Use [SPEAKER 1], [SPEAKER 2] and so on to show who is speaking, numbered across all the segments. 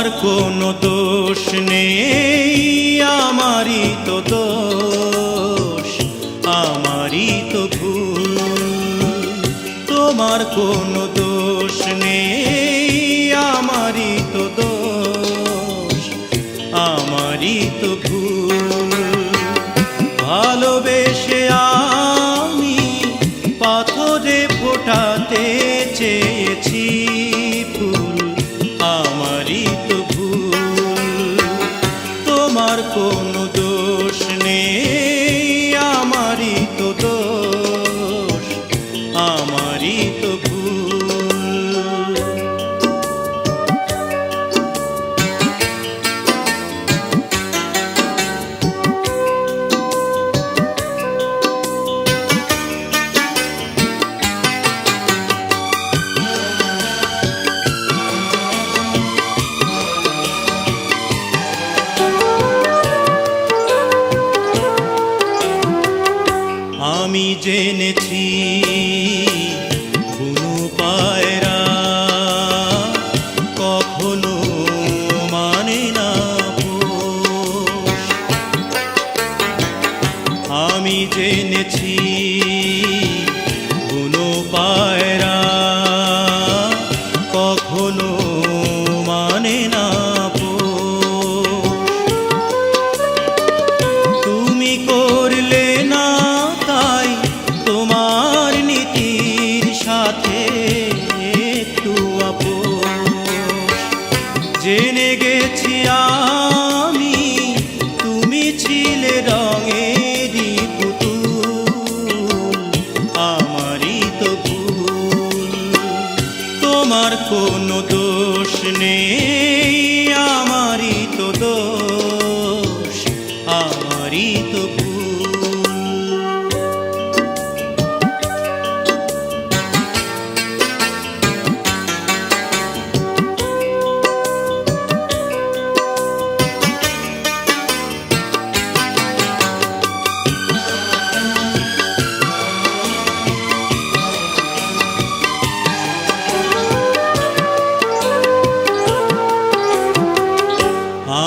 [SPEAKER 1] তোমার কোনো দোষ নেই, আমারই তো দোষ, আমারই তো ভুল। তোমার কোনো দোষ নেই, আমারই তো দোষ, আমারই তো ভুল। ভালোবেসে আমি পাথরে ফোটাতে চেয়েছি ফুল, আমারই তো ভুল। তোমার কোনো দোষ নেই, আমারই তো দোষ, আমারই তো ভুল। আমি জেনেছি কোনো পায়রা কখনো মানে না পোষ। আমি জেনেছি কোনো পায়রা কখনো মানে না পোষ। তুমি করলে না তাই তোমার নীতির সাথে একটু আপোষ। জেনে গেছি আমি তুমি ছিলে রঙেরই পুতুল, আমারই তো ভুল। তোমার কোনো দোষ নেই, আমারই তো দোষ, আমারই তো ভুল।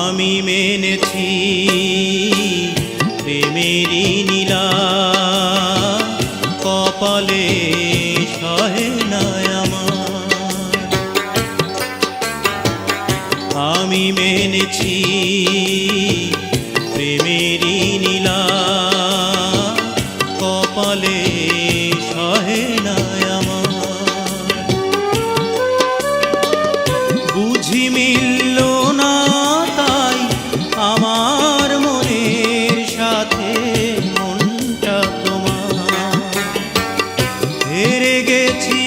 [SPEAKER 1] আমি মেনেছি প্রেমেরই নীলা কপালে সহে না আমার। আমি মেনেছি প্রেমেরই নীলা কপালে সহে না আমার। বুঝি মিলল না তাই আমার মনের সাথে মনটা তোমার। হেরে গেছি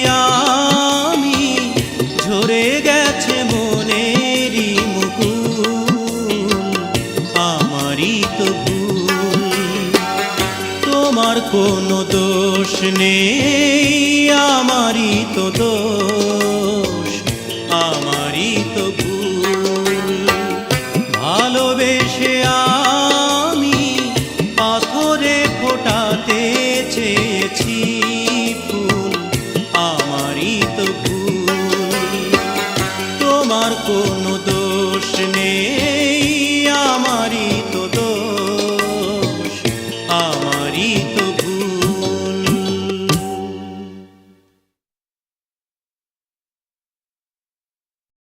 [SPEAKER 1] আমি, ঝরে গেছে মনেরই মুকুল, আমারই তো ভুল। তোমার কোনো দোষ নেই, আমারই তো দোষ, আমারই তো ভুল। ভালোবেসে আমি পাথরে ফোটাতে চেয়েছি ফুল, আমারই তো ভুল। তোমার কোনো দোষ নেই, আমারই তো দোষ, আমার